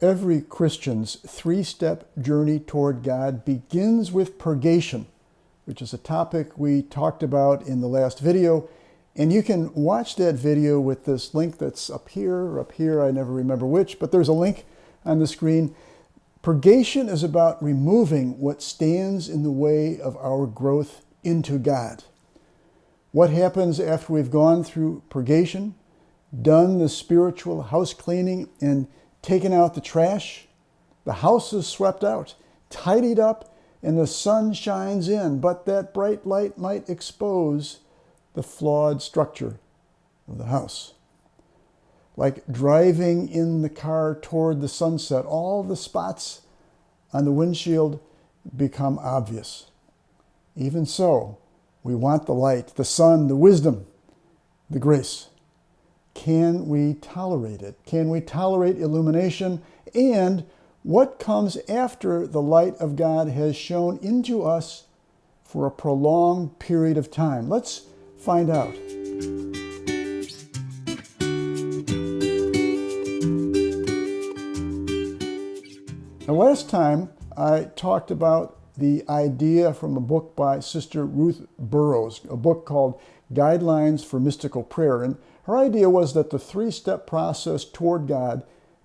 Every Christian's three-step journey toward God begins with purgation, which is a topic we talked about in the last video. And you can watch that video with this link that's up here, I never remember which, but there's a link on the screen. Purgation is about removing what stands in the way of our growth into God. What happens after we've gone through purgation, done the spiritual house cleaning, and taken out the trash? The house is swept out, tidied up, and the sun shines in, but that bright light might expose the flawed structure of the house. Like driving in the car toward the sunset, all the spots on the windshield become obvious. Even so, we want the light, the sun, the wisdom, the grace. Can we tolerate it? Can we tolerate illumination? And what comes after the light of God has shone into us for a prolonged period of time? Let's find out. Now, last time I talked about the idea from a book by Sister Ruth Burrows, a book called Guidelines for Mystical Prayer. And her idea was that the three-step process toward God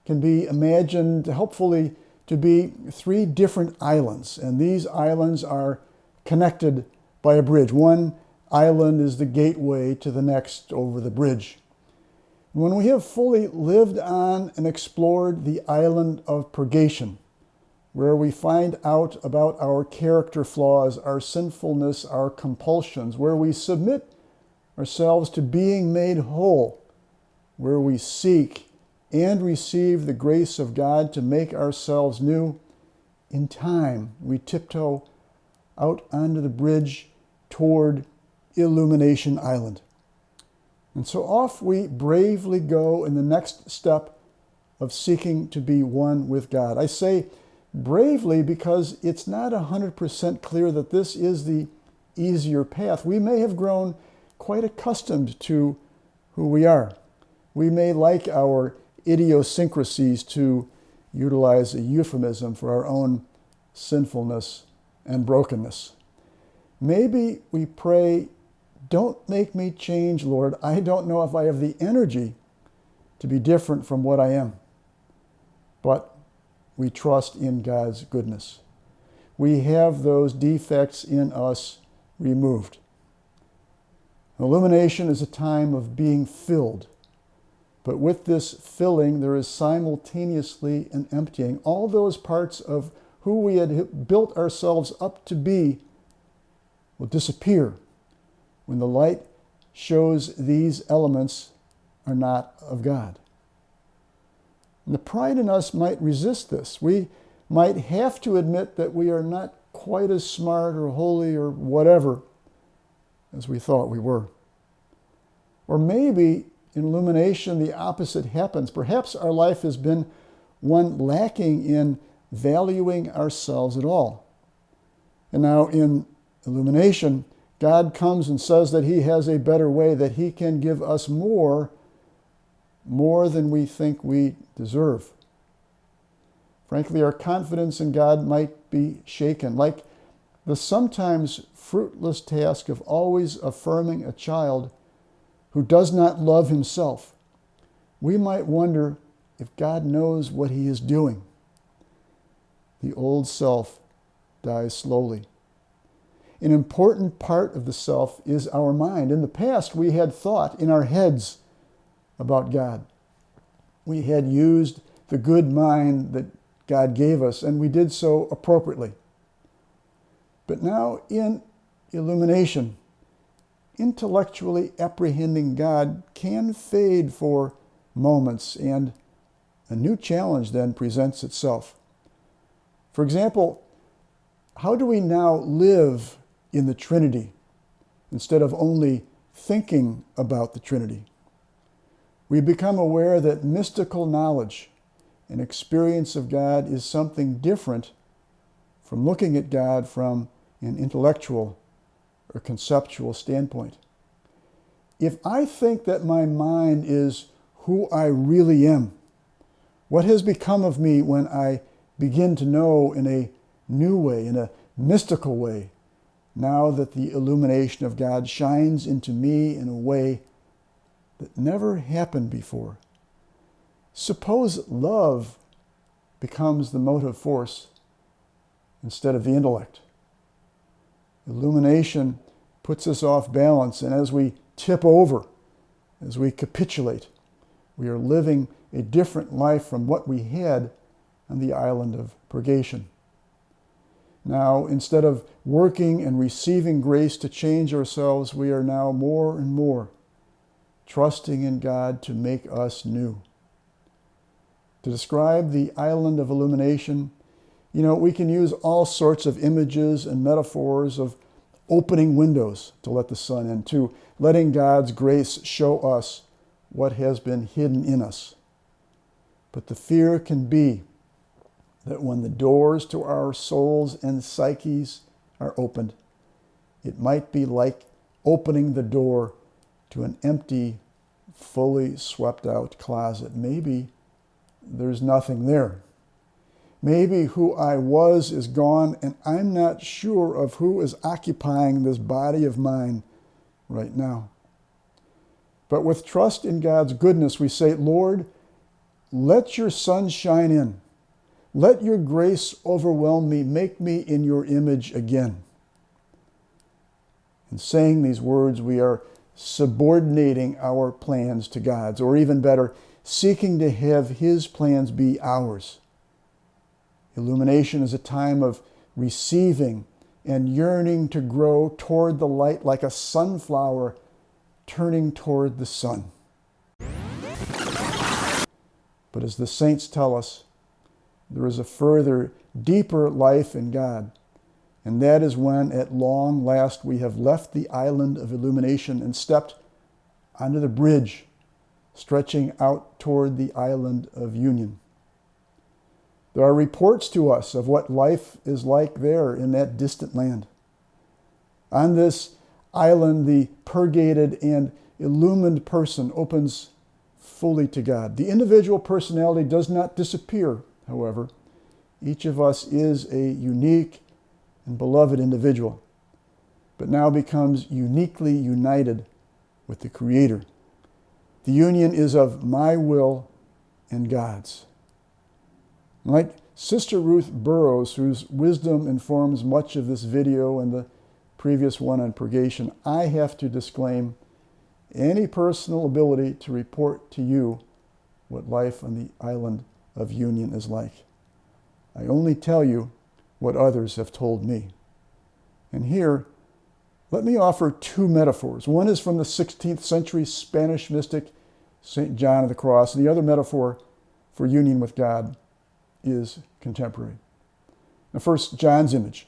can be imagined helpfully to be three different islands. And these islands are connected by a bridge. One island is the gateway to the next over the bridge. When we have fully lived on and explored the island of purgation, where we find out about our character flaws, our sinfulness, our compulsions, where we submit ourselves to being made whole, where we seek and receive the grace of God to make ourselves new, in time we tiptoe out onto the bridge toward Illumination Island. And so off we bravely go in the next step of seeking to be one with God. I say bravely because it's not 100% clear that this is the easier path. We may have grown quite accustomed to who we are. We may like our idiosyncrasies, to utilize a euphemism for our own sinfulness and brokenness. Maybe we pray, "Don't make me change, Lord. I don't know if I have the energy to be different from what I am." But we trust in God's goodness. We have those defects in us removed. Illumination is a time of being filled. But with this filling, there is simultaneously an emptying. All those parts of who we had built ourselves up to be will disappear when the light shows these elements are not of God. And the pride in us might resist this. We might have to admit that we are not quite as smart or holy or whatever as we thought we were. Or maybe in illumination the opposite happens. Perhaps our life has been one lacking in valuing ourselves at all. And now in illumination, God comes and says that he has a better way, that he can give us more than we think we deserve. Frankly, our confidence in God might be shaken, like the sometimes fruitless task of always affirming a child who does not love himself. We might wonder if God knows what he is doing. The old self dies slowly. An important part of the self is our mind. In the past, we had thought in our heads about God. We had used the good mind that God gave us, and we did so appropriately. But now in illumination, intellectually apprehending God can fade for moments, and a new challenge then presents itself. For example, how do we now live in the Trinity instead of only thinking about the Trinity? We become aware that mystical knowledge and experience of God is something different from looking at God from an intellectual or conceptual standpoint. If I think that my mind is who I really am, What has become of me when I begin to know in a new way, in a mystical way, now that the illumination of God shines into me in a way that never happened before? Suppose love becomes the motive force instead of the intellect. Illumination puts us off balance, and as we tip over, as we capitulate, we are living a different life from what we had on the island of purgation. Now, instead of working and receiving grace to change ourselves, we are now more and more trusting in God to make us new. To describe the island of illumination, we can use all sorts of images and metaphors of opening windows to let the sun in, to letting God's grace show us what has been hidden in us. But the fear can be that when the doors to our souls and psyches are opened, it might be like opening the door to an empty, fully swept out closet. Maybe there's nothing there. Maybe who I was is gone, and I'm not sure of who is occupying this body of mine right now. But with trust in God's goodness, we say, Lord, let your sun shine in. Let your grace overwhelm me. Make me in your image again. In saying these words, we are subordinating our plans to God's, or even better, seeking to have his plans be ours. Illumination is a time of receiving and yearning to grow toward the light like a sunflower turning toward the sun. But as the saints tell us, there is a further, deeper life in God, and that is when, at long last, we have left the island of illumination and stepped onto the bridge, stretching out toward the island of union. There are reports to us of what life is like there in that distant land. On this island, the purgated and illumined person opens fully to God. The individual personality does not disappear, however. Each of us is a unique and beloved individual, but now becomes uniquely united with the Creator. The union is of my will and God's. Like Sister Ruth Burrows, whose wisdom informs much of this video and the previous one on purgation, I have to disclaim any personal ability to report to you what life on the island of union is like. I only tell you what others have told me. And here, let me offer two metaphors. One is from the 16th century Spanish mystic, St. John of the Cross, and the other metaphor for union with God is contemporary. Now first, John's image.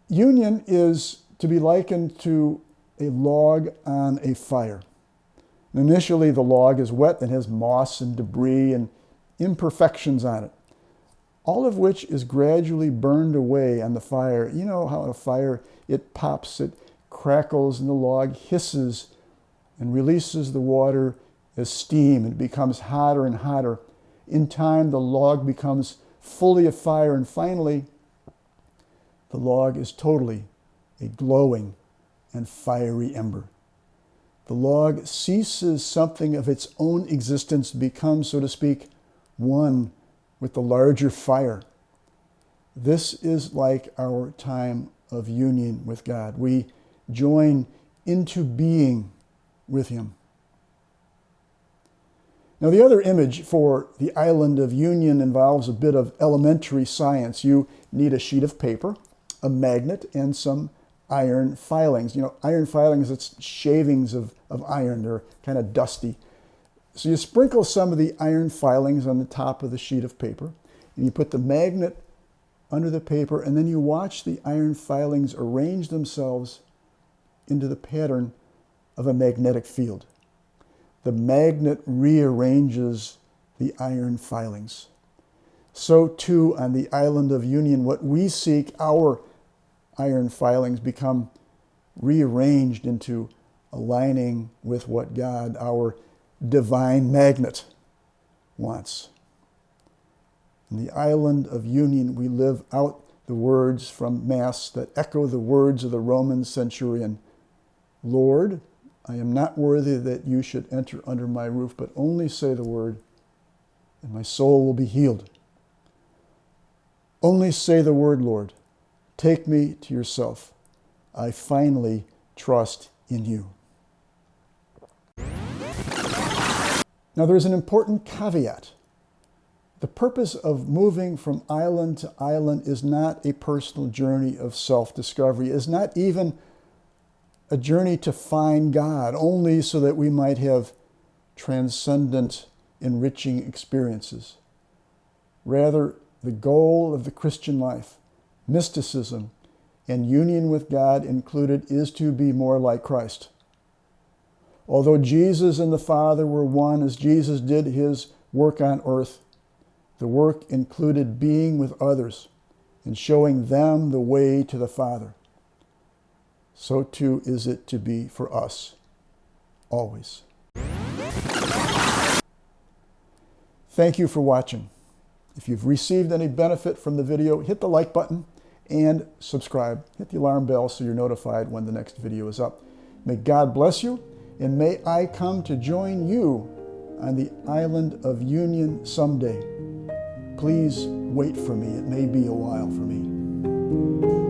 Union is to be likened to a log on a fire. And initially, the log is wet and has moss and debris and imperfections on it, all of which is gradually burned away on the fire. You know how a fire, it pops, it crackles, and the log hisses and releases the water as steam, and it becomes hotter and hotter. In time, the log becomes fully afire, and finally, the log is totally a glowing and fiery ember. The log ceases something of its own existence, becomes, so to speak, one with the larger fire. This is like our time of union with God. We join into being with Him. Now, the other image for the island of union involves a bit of elementary science. You need a sheet of paper, a magnet, and some iron filings. Iron filings, it's shavings of iron. They're kind of dusty. So you sprinkle some of the iron filings on the top of the sheet of paper, and you put the magnet under the paper, and then you watch the iron filings arrange themselves into the pattern of a magnetic field. The magnet rearranges the iron filings. So too on the island of union, what we seek, our iron filings become rearranged into aligning with what God, our divine magnet, wants. In the island of union, we live out the words from Mass that echo the words of the Roman centurion. Lord, I am not worthy that you should enter under my roof, but only say the word, and my soul will be healed. Only say the word, Lord. Take me to yourself. I finally trust in you. Now there's an important caveat. The purpose of moving from island to island is not a personal journey of self-discovery, is not even a journey to find God, only so that we might have transcendent, enriching experiences. Rather, the goal of the Christian life, mysticism, and union with God included, is to be more like Christ. Although Jesus and the Father were one as Jesus did his work on earth, the work included being with others and showing them the way to the Father. So too is it to be for us, always. Thank you for watching. If you've received any benefit from the video, hit the like button and subscribe. Hit the alarm bell so you're notified when the next video is up. May God bless you, and may I come to join you on the island of union someday. Please wait for me. It may be a while for me.